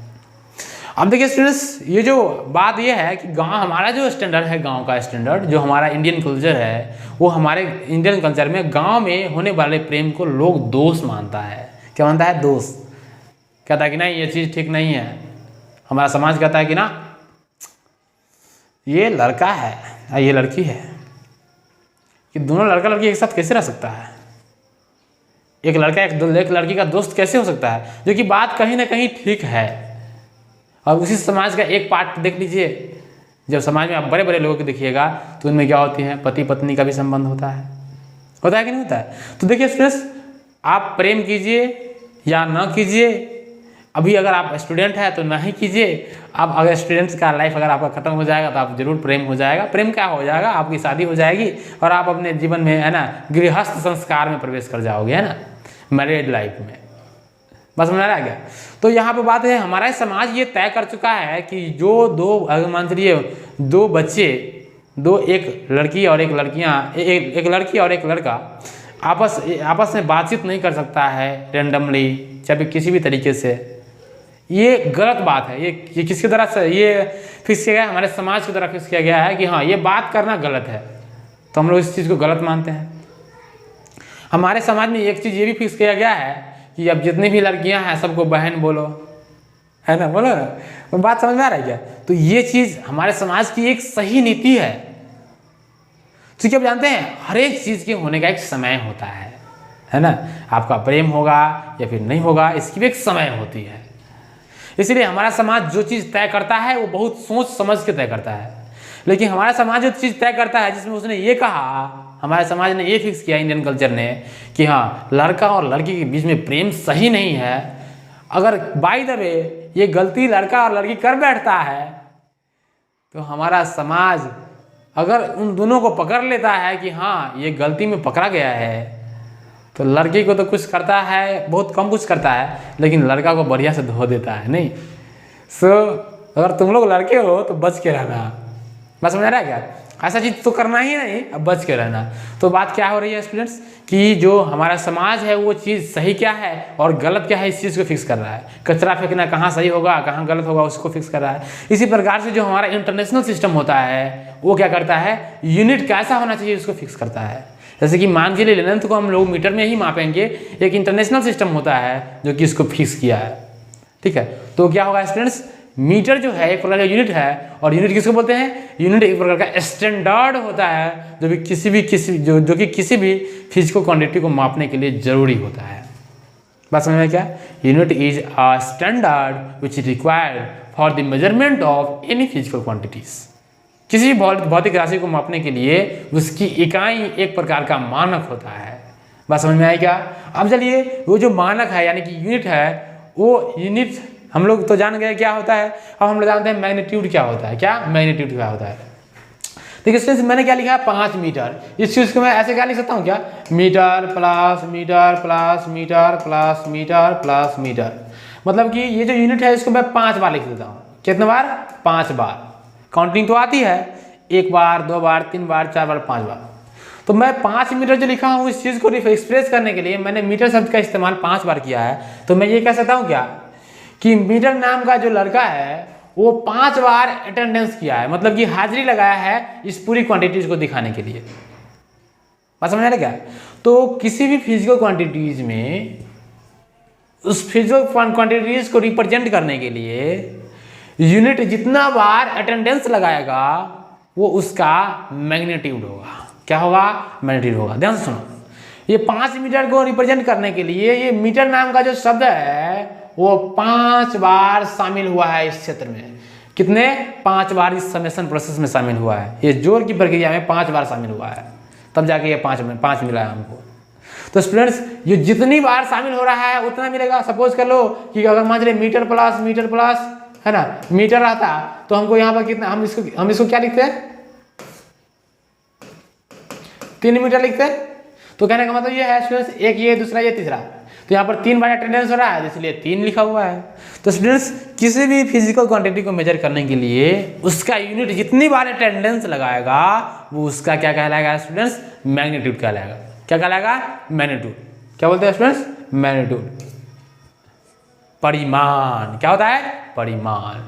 अब देखिए स्टूडेंट्स, ये जो बात ये है कि गांव, हमारा जो स्टैंडर्ड है, गांव का स्टैंडर्ड जो हमारा इंडियन कल्चर है, वो हमारे इंडियन कल्चर में गांव में होने वाले प्रेम को लोग दोष मानता है। क्या मानता है, दोष। कहता है कि नहीं ये चीज़ ठीक नहीं है। हमारा समाज कहता है कि ना ये लड़का है और ये लड़की है, कि दोनों लड़का लड़की एक साथ कैसे रह सकता है, एक लड़का एक लड़की का दोस्त कैसे हो सकता है, जो कि बात कहीं ना कहीं ठीक है। और उसी समाज का एक पार्ट देख लीजिए, जब समाज में आप बड़े बड़े लोगों को देखिएगा तो उनमें क्या होती है, पति पत्नी का भी संबंध होता है कि नहीं होता है। तो देखिए स्टूडेंट्स, आप प्रेम कीजिए या ना कीजिए, अभी अगर आप स्टूडेंट हैं तो नहीं कीजिए। अब अगर स्टूडेंट्स का लाइफ अगर आपका खत्म हो जाएगा तो आप जरूर प्रेम हो जाएगा। प्रेम क्या हो जाएगा, आपकी शादी हो जाएगी और आप अपने जीवन में, है ना, गृहस्थ संस्कार में प्रवेश कर जाओगे, है ना, मैरिड लाइफ में। बस समझ आ गया। तो यहाँ पे बात है, हमारा समाज ये तय कर चुका है कि जो दो, अगर मान चलिए दो बच्चे, एक लड़की और एक लड़कियाँ, एक लड़की और एक लड़का आपस में बातचीत नहीं कर सकता है रेंडमली, चाहे किसी भी तरीके से। ये गलत बात है। ये किसकी तरह से ये फिक्स किया गया है, हमारे समाज की तरफ फिक्स किया गया है कि हाँ ये बात करना गलत है, तो हम लोग इस चीज़ को गलत मानते हैं। हमारे समाज में एक चीज़ ये भी फिक्स किया गया है कि अब जितनी भी लड़कियां हैं सबको बहन बोलो, है ना, बोलो ना। वो बात समझ में आ रहा है क्या। तो ये चीज़ हमारे समाज की एक सही नीति है। क्योंकि आप जानते हैं हर एक चीज़ के होने का एक समय होता है ना। आपका प्रेम होगा या फिर नहीं होगा, इसकी भी एक समय होती है। इसलिए हमारा समाज जो चीज़ तय करता है वो बहुत सोच समझ के तय करता है। लेकिन हमारा समाज जो चीज़ तय करता है, जिसमें उसने ये कहा, हमारे समाज ने ये फिक्स किया, इंडियन कल्चर ने, कि हाँ लड़का और लड़की के बीच में प्रेम सही नहीं है। अगर बाय द वे ये गलती लड़का और लड़की कर बैठता है तो हमारा समाज अगर उन दोनों को पकड़ लेता है कि हाँ ये गलती में पकड़ा गया है, तो लड़की को तो कुछ करता है, बहुत कम कुछ करता है, लेकिन लड़का को बढ़िया से धो देता है। नहीं अगर तुम लोग लड़के हो तो बच के रहना। बस समझ रहा है क्या, ऐसा चीज़ तो करना ही नहीं, अब बच के रहना। तो बात क्या हो रही है स्टूडेंट्स, कि जो हमारा समाज है वो चीज़ सही क्या है और गलत क्या है, इस चीज़ को फिक्स कर रहा है। कचरा फेंकना कहाँ सही होगा, कहाँ गलत होगा, उसको फिक्स कर रहा है। इसी प्रकार से जो हमारा इंटरनेशनल सिस्टम होता है वो क्या करता है, यूनिट कैसा होना चाहिए उसको फिक्स करता है। जैसे कि मान के लिए लेंथ को हम लोग मीटर में ही मापेंगे, एक इंटरनेशनल सिस्टम होता है जो कि इसको फिक्स किया है। ठीक है, तो क्या होगा स्टूडेंट्स, मीटर जो है एक प्रकार का यूनिट है, और यूनिट किसको बोलते हैं, यूनिट एक प्रकार का स्टैंडर्ड होता है जो भी किसी भी फिजिकल क्वांटिटी को मापने के लिए जरूरी होता है। बात समझ में क्या, unit is a standard which is required for the measurement of any physical quantities. किसी भी भौतिक राशि को मापने के लिए उसकी इकाई एक प्रकार का मानक होता है। बात समझ में आई क्या। अब चलिए वो जो मानक है यानी कि यूनिट है, वो यूनिट हम लोग तो जान गए क्या होता है। अब हम लोग जानते हैं मैग्नीट्यूड क्या होता है। क्या मैग्नीट्यूड क्या होता है, देखिए स्टूडेंट्स मैंने क्या लिखा है 5 मीटर। इस चीज़ को मैं ऐसे क्या लिख सकता हूँ, क्या metre plus metre plus metre plus metre plus metre, मतलब कि ये जो यूनिट है इसको मैं 5 बार लिख देता हूँ। कितने बार? 5 बार। काउंटिंग तो आती है, 1 बार, 2 बार, 3 बार, 4 बार, 5 बार। तो मैं 5 मीटर जो लिखा हूँ इस चीज़ को एक्सप्रेस करने के लिए मैंने मीटर शब्द का इस्तेमाल 5 बार किया है। तो मैं ये कह सकता हूँ क्या कि मीटर नाम का जो लड़का है वो 5 बार अटेंडेंस किया है, मतलब कि हाजिरी लगाया है इस पूरी क्वांटिटीज को दिखाने के लिए। बात समझ आ रहा क्या? तो किसी भी फिजिकल क्वांटिटीज में उस फिजिकल क्वांटिटीज को रिप्रेजेंट करने के लिए यूनिट जितना बार अटेंडेंस लगाएगा वो उसका मैग्नीट्यूड होगा। क्या होगा? मैग्नीट्यूड होगा। ध्यान से सुनो, ये 5 मीटर को रिप्रेजेंट करने के लिए ये मीटर नाम का जो शब्द है वो 5 बार शामिल हुआ है इस क्षेत्र में। कितने? 5 बार इस समेशन प्रोसेस में शामिल हुआ है। ये जोड़ की प्रक्रिया में 5 बार शामिल हुआ है, तब जाके ये 5 मिला है हमको। तो स्टूडेंट्स ये जितनी बार शामिल हो रहा है उतना मिलेगा। सपोज कर लो कि अगर मान लीजिए मीटर प्लस है ना मीटर रहता तो हमको यहाँ पर कितना, हम इसको क्या लिखते हैं? 3 मीटर लिखते हैं। तो कहने का मतलब ये है स्टूडेंट्स, एक ये, दूसरा ये, तीसरा, तो यहाँ पर 3 बार अटेंडेंस हो रहा है इसलिए 3 लिखा हुआ है। तो स्टूडेंट्स किसी भी फिजिकल क्वांटिटी को मेजर करने के लिए उसका यूनिट जितनी बार अटेंडेंस लगाएगा वो उसका क्या कहलाएगा स्टूडेंट्स? मैग्नीट्यूड कहलाएगा। क्या कहलाएगा? मैग्नीट्यूड। क्या बोलते हैं स्टूडेंट्स? मैग्नीट्यूड, परिमाण। क्या होता है? परिमाण।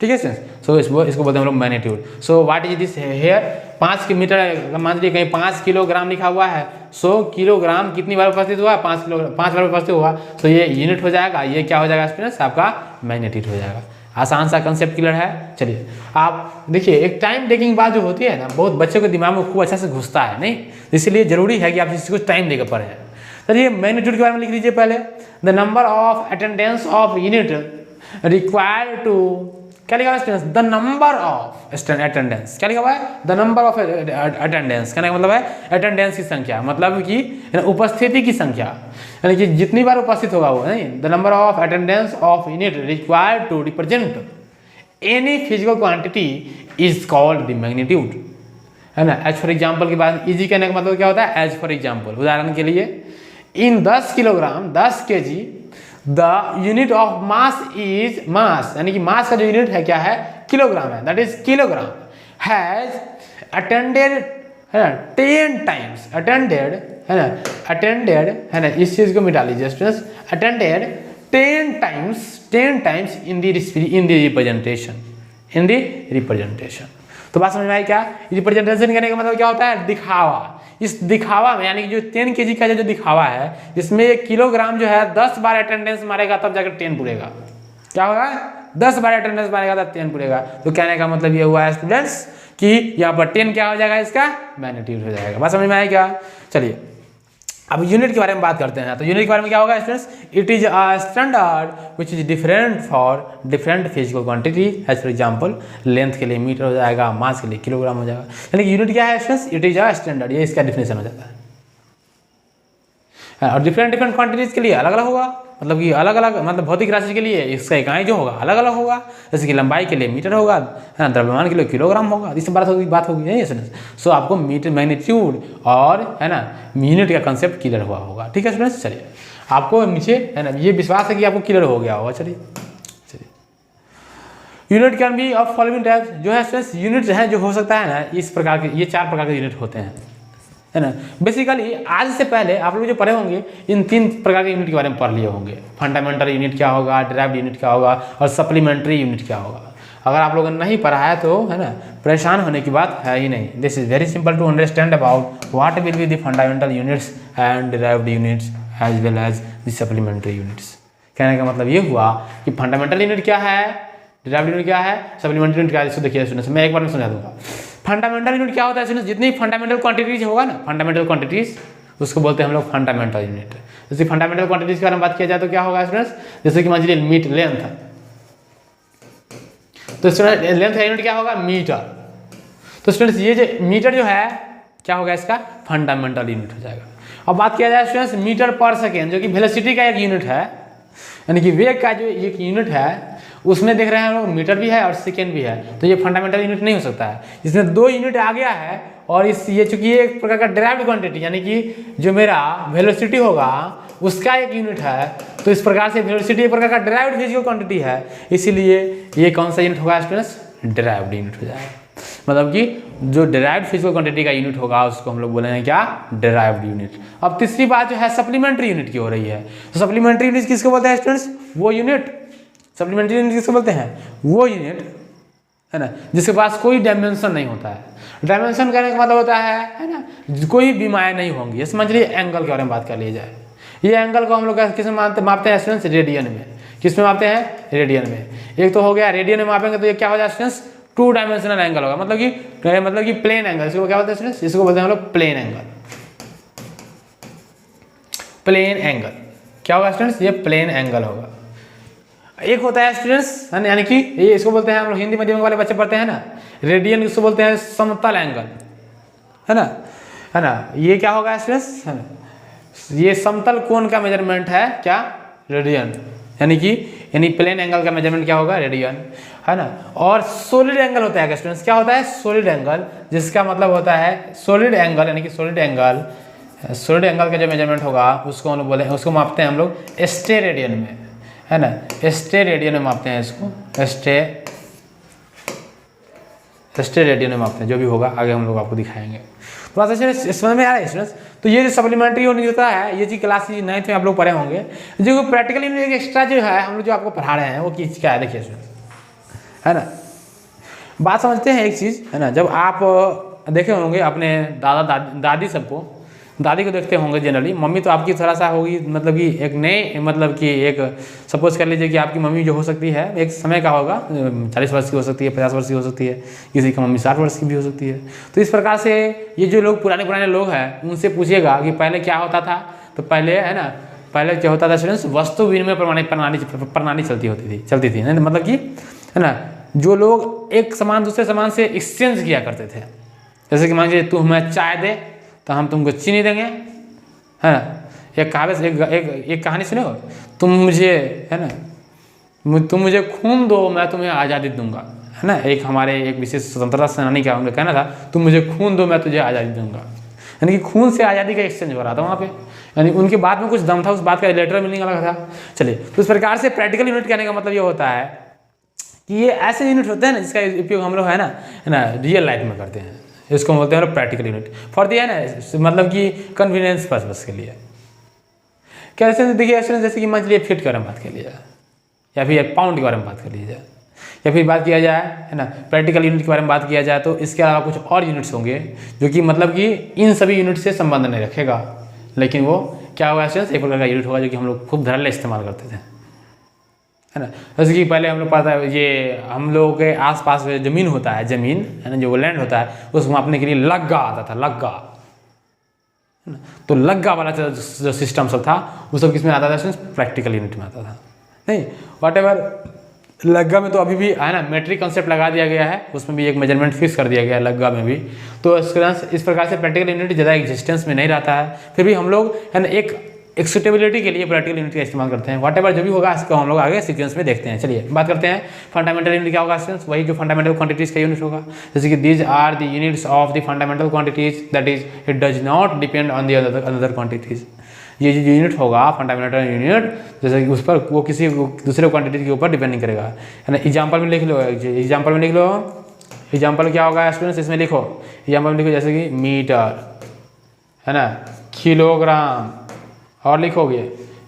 ठीक है स्टूडेंट्स, सो इसको बोलते हैं हम लोग magnitude. So what is this here? 5 metre, मान लीजिए कहीं 5 किलोग्राम लिखा हुआ है, 100 किलोग्राम कितनी बार उपस्थित हुआ? 5 बार उपस्थित हुआ, तो ये यूनिट हो जाएगा। ये क्या हो जाएगा स्टूडेंट्स? आपका मैग्नीट्यूड हो जाएगा। आसान सा कंसेप्ट क्लियर है। चलिए आप देखिए, एक टाइम टेकिंग बात जो होती है ना, बहुत बच्चों के दिमाग में खूब अच्छा से घुसता है नहीं, इसलिए जरूरी है कि आप इसको टाइम देकर पढ़ें। चलिए मैग्नीट्यूड के बारे में लिख लीजिए पहले। The number of attendance of unit required to, क्या लिखा हुआ है students? The number of attendance. क्या लिखा हुआ है? The number of attendance. कहने का मतलब है अटेंडेंस की संख्या, मतलब कि उपस्थिति की संख्या, यानी कि जितनी बार उपस्थित होगा वो, नहीं। The number of attendance of unit required to represent any physical quantity is called the magnitude, है ना। एज फॉर एग्जाम्पल की बात, इजी कहने का मतलब क्या होता है? एज फॉर एग्जाम्पल, उदाहरण के लिए, in 10 kilogram 10 kg the unit of mass is, mass यानी कि मास का जो यूनिट है क्या है? किलोग्राम है, that is kilogram, has attended, है ना, 10 टाइम्स, अटेंडेड, है ना, अटेंडेड, है ना, इस चीज को मिटा लीजिए students, attended 10 times in the representation. तो बात समझ में आई क्या? रिप्रेजेंटेशन करने का मतलब क्या होता है? दिखावा। इस दिखावा में, यानी कि जो 10 kg का जो दिखावा है, इसमें 1 किलोग्राम जो है 10 बार अटेंडेंस मारेगा तब जाकर 10 पूरेगा। क्या होगा? 10 बार अटेंडेंस मारेगा तब 10 पूरेगा। तो कहने का मतलब ये हुआ है स्टूडेंट्स कि यहाँ पर 10 क्या हो जाएगा? इसका मैग्नीट्यूड हो जाएगा। बात समझ में आया क्या? चलिए अब यूनिट के बारे में बात करते हैं। तो यूनिट के बारे में क्या होगा students? It is a standard which is different for different physical quantity. As for example, length के लिए मीटर हो जाएगा, मास के लिए किलोग्राम हो जाएगा। यानी कि यूनिट क्या है students? It is a standard, ये इसका डिफिनेशन हो जाता है। और डिफरेंट क्वांटिटीज के लिए अलग अलग होगा, मतलब कि अलग अलग, मतलब भौतिक राशि के लिए इसका इकाई जो होगा अलग अलग होगा। जैसे कि लंबाई के लिए मीटर होगा, है ना, द्रव्यमान के लिए किलोग्राम होगा। इस बात होगी नहीं स्टूडेंट्स। सो आपको मीटर, मैग्नीट्यूड और, है ना, यूनिट का कंसेप्ट क्लियर हुआ होगा। ठीक है स्टूडेंट्स, चलिए आपको नीचे, है ना, ये विश्वास है कि आपको क्लियर हो गया होगा। चलिए unit can be of following types, जो है स्टूडेंट्स यूनिट है जो हो सकता है ना, इस प्रकार के, ये 4 प्रकार के यूनिट होते हैं, है ना। बेसिकली आज से पहले आप लोग जो पढ़े होंगे इन 3 प्रकार के यूनिट के बारे में पढ़ लिए होंगे। फंडामेंटल यूनिट क्या होगा, डिराइव्ड यूनिट क्या होगा और सप्लीमेंट्री यूनिट क्या होगा। अगर आप लोगों ने नहीं पढ़ा है तो, है ना, परेशान होने की बात है ही नहीं। This is very simple to understand about what will be the fundamental units and derived units as well as the supplementary units. कहने का मतलब ये हुआ कि फंडामेंटल यूनिट क्या है, डिराइव्ड यूनिट क्या है, सप्लीमेंट्री यूनिट क्या है। इसको देखिए स्टूडेंट्स, मैं एक बार में समझा दूंगा। फंडामेंटल यूनिट क्या होता है स्टूडेंट्स? जितनी फंडामेंटल क्वांटिटीज होगा ना, फंडामेंटल क्वांटिटीज, उसको बोलते हैं हम लोग फंडामेंटल यूनिट। जैसे फंडामेंटल क्वांटिटीज के बारे में बात किया जाए तो क्या होगा स्टूडेंट्स? जैसे कि मान लीजिए मीट, लेंथ, तो स्टूडेंट लेंथ का यूनिट क्या होगा? मीटर। तो स्टूडेंट्स ये जो मीटर जो है क्या होगा? इसका फंडामेंटल यूनिट हो जाएगा। अब बात किया जाए स्टूडेंट्स मीटर पर सेकेंड, जो कि वेलोसिटी का एक यूनिट है, यानी कि वेग का जो एक यूनिट है, उसमें देख रहे हैं हम लोग मीटर भी है और सेकेंड भी है। तो ये फंडामेंटल यूनिट नहीं हो सकता है, इसमें 2 यूनिट आ गया है। और इस ये चूंकि एक प्रकार का डिराइव्ड क्वांटिटी, यानी कि जो मेरा वेलोसिटी होगा उसका एक यूनिट है। तो इस प्रकार से वेलोसिटी एक प्रकार का डिराइव्ड फिजिकल क्वांटिटी है, इसीलिए ये कौन सा यूनिट होगा स्टूडेंट्स? डिराइव्ड यूनिट हो जाएगा। मतलब कि जो डिराइव्ड फिजिकल क्वांटिटी का यूनिट होगा उसको हम लोग बोलेंगे क्या? Derived unit. अब तीसरी बात जो है सप्लीमेंट्री यूनिट की हो रही है। तो सप्लीमेंट्री यूनिट किसको बोलते हैं स्टूडेंट्स? वो यूनिट, सप्लीमेंट्री यूनिट किसको बोलते हैं? वो यूनिट है ना जिसके पास कोई डायमेंशन नहीं होता है। डायमेंशन करने का मतलब होता है ना, कोई भी माया नहीं होंगी। ये समझ लीजिए एंगल के बारे में बात कर ली जाए। ये एंगल को हम लोग किस में मापते हैं स्टूडेंट्स? रेडियन में। किस में मापते हैं? रेडियन में। एक तो हो गया रेडियन में मापेंगे तो ये क्या हो जाए स्टूडेंट्स? 2 डायमेंशनल एंगल होगा, मतलब कि प्लेन एंगल। इसको क्या बोलते हैं स्टूडेंट्स? इसको बोलते हैं हम लोग प्लेन एंगल। प्लेन एंगल क्या होगा स्टूडेंट्स? ये प्लेन एंगल होगा। एक होता है स्टूडेंट्स यानी कि ये इसको बोलते हैं हम लोग हिंदी मीडियम वाले बच्चे पढ़ते हैं ना, रेडियन इसको बोलते हैं समतल एंगल, है ना। ये क्या होगा स्टूडेंट्स? है ना, ये समतल कोण का मेजरमेंट है क्या? रेडियन। यानी प्लेन एंगल का मेजरमेंट क्या होगा? रेडियन, है ना। और सॉलिड एंगल होता है स्टूडेंट्स, क्या होता है? सॉलिड एंगल, जिसका मतलब होता है सॉलिड एंगल, यानी कि सॉलिड एंगल का जो मेजरमेंट होगा उसको हम लोग बोले, उसको मापते हैं हम लोग स्टे रेडियन में, है ना। स्टे रेडियन में मापते हैं इसको, स्टे रेडियन में मापते हैं। जो भी होगा आगे हम लोग आपको दिखाएंगे। तो बात समझ में आ रहा है स्टूडेंट्स? तो ये जो सप्लीमेंट्री यूनिट होता है ये जी क्लास 9th में आप लोग पढ़े होंगे। जो प्रैक्टिकल यूनिट एक्स्ट्रा जो है हम लोग जो आपको पढ़ा रहे हैं वो किस क्या है देखिए स्टूडेंट्स, है ना। बात समझते हैं एक चीज़, है ना। जब आप देखे होंगे अपने दादी सबको, दादी को देखते होंगे जनरली। मम्मी तो आपकी थोड़ा सा होगी, मतलब कि एक नए, मतलब कि एक सपोज कर लीजिए कि आपकी मम्मी जो हो सकती है एक समय का होगा, 40 वर्ष की हो सकती है, 50 वर्ष की हो सकती है, किसी की मम्मी 60 वर्ष की भी हो सकती है। तो इस प्रकार से ये जो लोग पुराने लोग हैं उनसे पूछिएगा कि पहले क्या होता था। तो पहले, है ना, पहले क्या होता था स्टूडेंट्स? वस्तु विनिमय प्रणाली चलती थी, मतलब कि, है ना, जो लोग एक सामान दूसरे सामान से एक्सचेंज किया करते थे। जैसे कि मान लीजिए तू हमें चाय दे तो हम तुमको चीनी देंगे, है ना। एक कहावत, एक कहानी सुने हो? तुम मुझे, है ना, तुम मुझे खून दो मैं तुम्हें आज़ादी दूंगा, है ना। एक हमारे एक विशेष स्वतंत्रता सेनानी का उनका कहना था, तुम मुझे खून दो मैं तुझे आज़ादी दूंगा। यानी कि खून से आज़ादी का एक्सचेंज हो रहा था वहाँ पे। यानी उनके बात में कुछ दम था, उस बात का लेटर मीनिंग अलग था। चलिए, तो इस प्रकार से प्रैक्टिकल यूनिट कहने का मतलब ये होता है कि ये ऐसे यूनिट होते हैं ना जिसका उपयोग हम लोग, है ना, रियल लाइफ में करते हैं। इसको बोलते हैं प्रैक्टिकल यूनिट फॉर दी, है ना, मतलब कि कन्वीनियंस पर्पस के लिए। कैसे देखिए स्टूडेंट, जैसे कि मान लीजिए फीट के बारे में बात कर लिया जाए, या फिर पाउंड के बारे में बात कर ली जाए, या फिर बात किया जाए, है ना, प्रैक्टिकल यूनिट के बारे में बात किया जाए, तो इसके अलावा कुछ और यूनिट्स होंगे जो कि मतलब कि इन सभी यूनिट से संबंध नहीं रखेगा, लेकिन वो क्या होगा स्टूडेंट्स? एक प्रकार का यूनिट होगा जो कि हम लोग खूब धड़ल्ले इस्तेमाल करते थे, है ना। जैसे कि पहले हम लोग पता है ये हम लोगों के आसपास ज़मीन होता है, ज़मीन, है ना, जो लैंड होता है उसको मापने के लिए लग्गा आता था, लग्गा, है ना। तो लग्गा वाला जो सिस्टम सब था वो सब किस में आता था? प्रैक्टिकल यूनिट में आता था। नहीं, व्हाटएवर, लग्गा में तो अभी भी, है ना, मेट्रिक कंसेप्ट लगा दिया गया है, उसमें भी एक मेजरमेंट फिक्स कर दिया गया है लग्गा में भी। तो इस प्रकार से प्रैक्टिकल यूनिट ज़्यादा एग्जिस्टेंस में नहीं रहता है, फिर भी हम लोग, है ना, एक सुटेबिलिटी के लिए प्रैक्टिकल यूनिट का इस्तेमाल करते हैं। व्हाटएवर जो भी होगा इसको हम लोग आगे सीक्वेंस में देखते हैं। चलिए बात करते हैं फंडामेंटल यूनिट क्या होगा स्टूडेंट्स? वही जो फंडामेंटल क्वांटिटीज का यूनिट होगा। जैसे कि these are the units of the fundamental quantities, that is it does not depend on the other quantities. ये जो यूनिट होगा फंडामेंटल यूनिट, जैसे कि उस पर वो किसी दूसरे क्वांटिटी के ऊपर डिपेंड नहीं करेगा, है ना। एग्जाम्पल में लिख लो, एग्जाम्पल क्या होगा स्टूडेंट्स? इसमें लिखो, एग्जाम्पल में लिखो, जैसे कि मीटर, है ना, किलोग्राम, और लिखोगे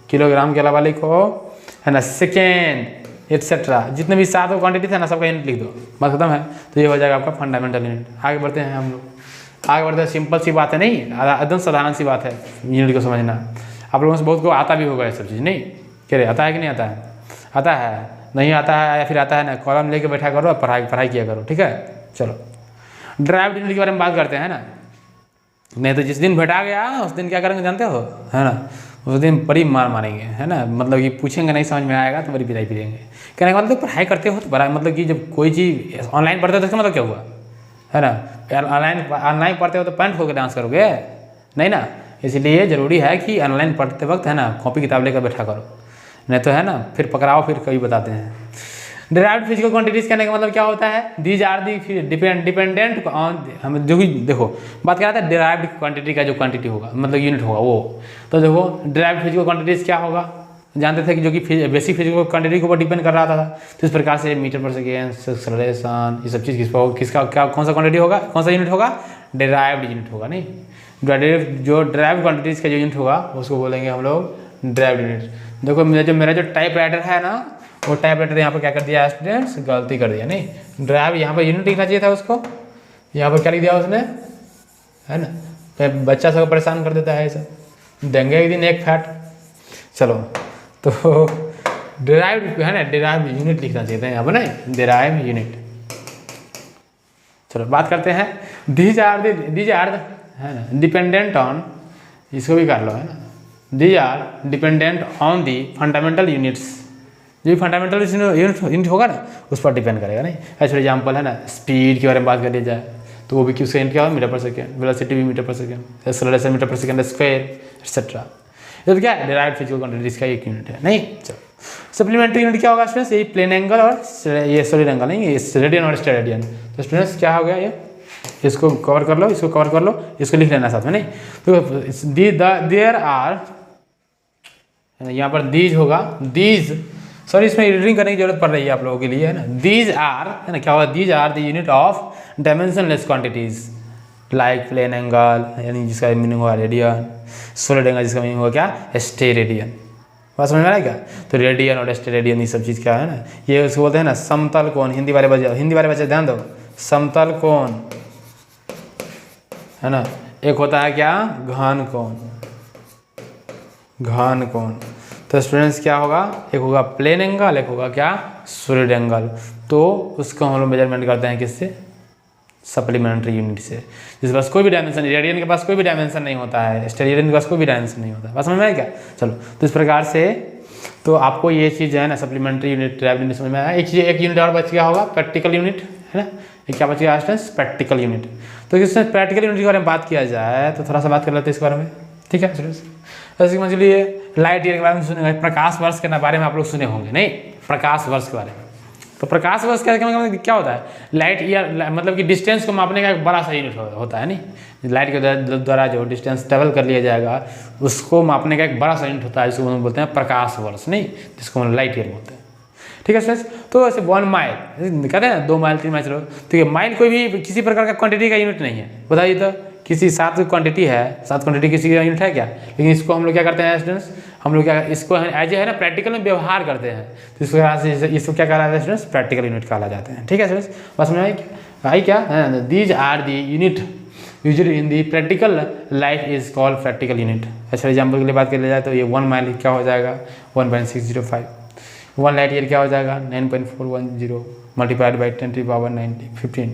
किलोग्राम के अलावा लिखो, है ना, सेकेंड एटसेट्रा, जितने भी 7 क्वांटिटी थे ना सबका यूनिट लिख दो, बात खत्म है। तो ये हो जाएगा आपका फंडामेंटल यूनिट। आगे बढ़ते हैं हम लोग, आगे बढ़ते हैं। सिंपल सी बात है, नहीं, एकदम साधारण सी बात है यूनिट को समझना। आप लोगों से बहुत को आता भी होगा ये सब चीज़, नहीं कह रहे? आता है कि नहीं आता है? आता है, नहीं आता है, या फिर आता है ना, कॉलम लेके बैठा करो, पढ़ाई किया करो, ठीक है। चलो, ड्राइव्ड यूनिट के बारे में बात करते हैं ना। नहीं तो जिस दिन बैठा गया उस दिन क्या करेंगे जानते हो, है ना, उस दिन बड़ी मार मारेंगे, है ना। मतलब कि पूछेंगे नहीं, समझ में आएगा तो बड़ी पिटाई पिटेंगे। कहने का मतलब पढ़ाई करते हो तो बड़ा, मतलब कि जब कोई चीज़ ऑनलाइन पढ़ते हो तो इसका मतलब क्या हुआ, है ना। ऑनलाइन पढ़ते हो तो पैंट खोल के डांस करोगे, नहीं ना। इसलिए ज़रूरी है कि ऑनलाइन पढ़ते वक्त, है ना, कॉपी किताब लेकर बैठा करो, नहीं तो, है ना, फिर पकड़ाओ, फिर कभी बताते हैं। डिराइव्ड फिजिकल क्वांटिटीज कहने का मतलब क्या होता है, these are the dependent on, हम जो भी देखो बात कर रहा था डिराइव्ड क्वांटिटी का जो क्वांटिटी होगा मतलब यूनिट होगा वो, तो देखो डिराइव्ड फिजिकल क्वांटिटीज क्या होगा, जानते थे कि जो कि बेसिक फिजिकल क्वांटिटी के ऊपर डिपेंड कर रहा था। तो इस प्रकार से मीटर पर सेकेंड, एक्सेलरेशन, ये सब चीज़ किसका क्या कौन सा क्वांटिटी होगा, कौन सा यूनिट होगा, डिराइव्ड यूनिट होगा। नहीं, जो डिराइव्ड क्वांटिटीज का जो यूनिट होगा उसको बोलेंगे हम लोग डिराइव्ड यूनिट। देखो मेरा जो टाइप राइटर है ना, वो टाइप राइटर यहाँ पर क्या कर दिया स्टूडेंट्स, गलती कर दिया। नहीं, ड्राइव यहाँ पर यूनिट लिखना चाहिए था उसको, यहाँ पर क्या लिख दिया उसने, है ना, बच्चा सब परेशान कर देता है ऐसा, देंगे एक दिन एक फैट। चलो तो डिराइव्ड है ना, डिराइव्ड यूनिट लिखना चाहिए था यहाँ पर, नहीं डिराइव्ड यूनिट। चलो बात करते हैं दीज आर है ना डिपेंडेंट ऑन, इसको भी कर लो है ना, these are dependent on the fundamental units, जो फंडामेंटल यूनिट होगा ना उस पर डिपेंड करेगा। नहीं, ऐसे एग्जाम्पल है ना, स्पीड के बारे में बात कर ली जाए तो वो भी किसका यूनिट क्या होगा, मीटर पर सेकेंड, वेलोसिटी भी मीटर पर सेकेंड, एक्सेलरेशन मीटर पर सेकेंड स्क्वायर एक्सेट्रा। ये तो क्या है, डिराइव्ड फिजिकल क्वांटिटीज का एक यूनिट है। नहीं, चलो सप्लीमेंट्री यूनिट क्या होगा स्टूडेंट्स, यही प्लेन एंगल और ये सॉलिड एंगल, नहीं ये रेडियन और स्टेरेडियन। तो स्टूडेंट्स क्या हो गया, ये इसको कवर कर लो, इसको कवर कर लो, इसको लिख लेना साथ में। नहीं तो देयर आर, यहाँ पर दीज होगा, दीज सॉरी इसमें रीडिंग करने की जरूरत पड़ रही है आप लोगों के लिए है ना, दीज आर है ना, क्या होगा, these are the unit of dimensionless quantities like plane angle यानी जिसका मीनिंग होगा रेडियन, सॉलिड एंगल जिसका मीनिंग होगा क्या, स्टेरेडियन। बात समझ में आ रहा है क्या, तो रेडियन और स्टेरेडियन ये सब चीज़ क्या है ना, ये उसको बोलते हैं ना समतल कोण। हिंदी वाले बच्चे ध्यान दो, समतल कोण है ना, एक होता है क्या, घन कोण, घन कोण। तो स्टूडेंट्स क्या होगा, एक होगा प्लेन एंगल, एक होगा क्या, सॉलिड एंगल। तो उसको हम लोग मेजरमेंट करते हैं किससे, सप्लीमेंट्री यूनिट से, जिसके पास कोई भी डायमेंशन, रेडियन के पास कोई भी डायमेंशन नहीं होता है, स्टेरेडियन के पास कोई भी डायमेंशन नहीं होता है। बस समझ में आया क्या, चलो तो इस प्रकार से तो आपको ये चीज़ है ना सप्लीमेंट्री यूनिट, ड्राइव यूनिट समझ में आया। एक यूनिट और बच गया होगा, प्रैक्टिकल यूनिट है ना, ये क्या बच गया स्टूडेंट्स, प्रैक्टिकल यूनिट। तो इसमें प्रैक्टिकल यूनिट के बारे में बात किया जाए तो थोड़ा सा बात कर लेते हैं इस बारे में, ठीक है स्टूडेंट्स। जैसे समझ लीजिए लाइट ईयर के बारे में सुने, प्रकाश वर्ष के बारे में आप लोग सुने होंगे, नहीं प्रकाश वर्ष के बारे में। तो प्रकाश वर्ष क्या होता है, लाइट ईयर मतलब कि डिस्टेंस को मापने का एक बड़ा सा यूनिट होता है। नहीं, लाइट के द्वारा जो डिस्टेंस ट्रेवल कर लिया जाएगा उसको मापने का एक बड़ा सा यूनिट होता है, जिसको हम बोलते हैं प्रकाश वर्ष, नहीं जिसको हम लाइट ईयर बोलते हैं। ठीक है फ्रेंड्स, तो ऐसे 1 माइल कहते हैं ना, 2 माइल 3 माइल, चलो ठीक है। माइल कोई भी किसी प्रकार का क्वांटिटी का यूनिट नहीं है, बताइए तो किसी 7 क्वांटिटी है, 7 क्वांटिटी किसी का यूनिट है क्या। लेकिन इसको हम लोग क्या करते हैं स्टूडेंट्स, हम लोग क्या इसको एज है ना प्रैक्टिकल में व्यवहार करते हैं, तो इसको इसको क्या कहलाता है स्टूडेंट्स, प्रैक्टिकल यूनिट कहा जाते हैं। ठीक है स्टूडेंट्स, बस में आई क्या, these are the unit usually in the practical life is called practical unit. अच्छा एग्जाम्पल के लिए बात कर लिया जाए तो ये 1 माइल क्या हो जाएगा, 1.605, 1 लाइट ईयर क्या हो जाएगा, 9.410 मल्टीप्लाइड बाई 10⁻⁹15,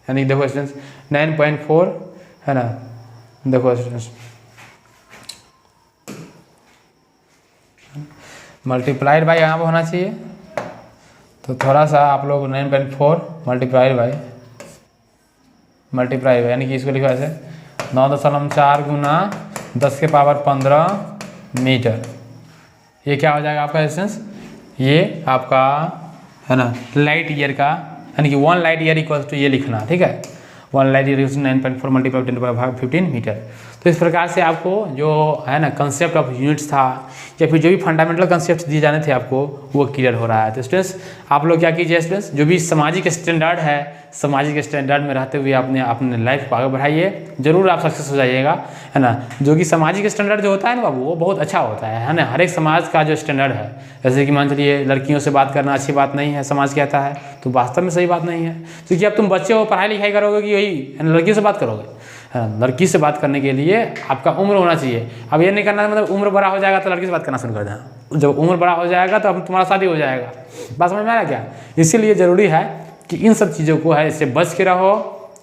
यानी देखो स्टूडेंट्स 9.4 है ना, देखो स्टूडेंट्स मल्टीप्लाइड बाई यहाँ पर होना चाहिए, तो थोड़ा सा आप लोग 9.4 मल्टीप्लाई बाई यानी कि इसको लिखो ऐसे 9.4 गुना 10⁻15 मीटर। ये क्या हो जाएगा आपका डिस्टेंस, ये आपका है ना लाइट ईयर का, यानी कि 1 लाइट ईयर इक्वल्स टू ये लिखना, ठीक है, 1 लाइट ईयर 9.4 मल्टीप्लाई 10⁻15 मीटर। तो इस प्रकार से आपको जो है ना कंसेप्ट ऑफ यूनिट्स था या फिर जो भी फंडामेंटल कंसेप्ट दिए जाने थे आपको वो क्लियर हो रहा है। तो स्टूडेंट्स आप लोग क्या कीजिए स्टूडेंट्स, जो भी सामाजिक स्टैंडर्ड है, सामाजिक स्टैंडर्ड में रहते हुए अपने लाइफ को आगे बढ़ाइए, जरूर आप सक्सेस हो जाइएगा, है ना। जो कि सामाजिक स्टैंडर्ड जो होता है ना बाबू, वो बहुत अच्छा होता है ना। हर एक समाज का जो स्टैंडर्ड है, जैसे कि मान चलिए लड़कियों से बात करना अच्छी बात नहीं है, समाज कहता है, तो वास्तव में सही बात नहीं है, क्योंकि अब तुम बच्चे हो, पढ़ाई लिखाई करोगे कि यही लड़कियों से बात करोगे। लड़की से बात करने के लिए आपका उम्र होना चाहिए। अब ये नहीं करना मतलब उम्र बड़ा हो जाएगा तो लड़की से बात करना शुरू कर देना, जब उम्र बड़ा हो जाएगा तो अब तुम्हारा शादी हो जाएगा। बात समझ में आया क्या, इसीलिए ज़रूरी है कि इन सब चीज़ों को है इससे बच के रहो,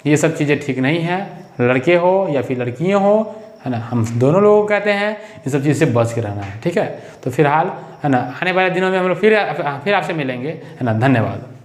ये सब चीज़ें ठीक नहीं है, लड़के हो या फिर लड़कियाँ हो, है ना, हम दोनों लोगों को कहते हैं इन सब चीज़ से बच के रहना है। ठीक है, तो फिलहाल है ना आने वाले दिनों में हम लोग फिर आपसे मिलेंगे, है ना। धन्यवाद।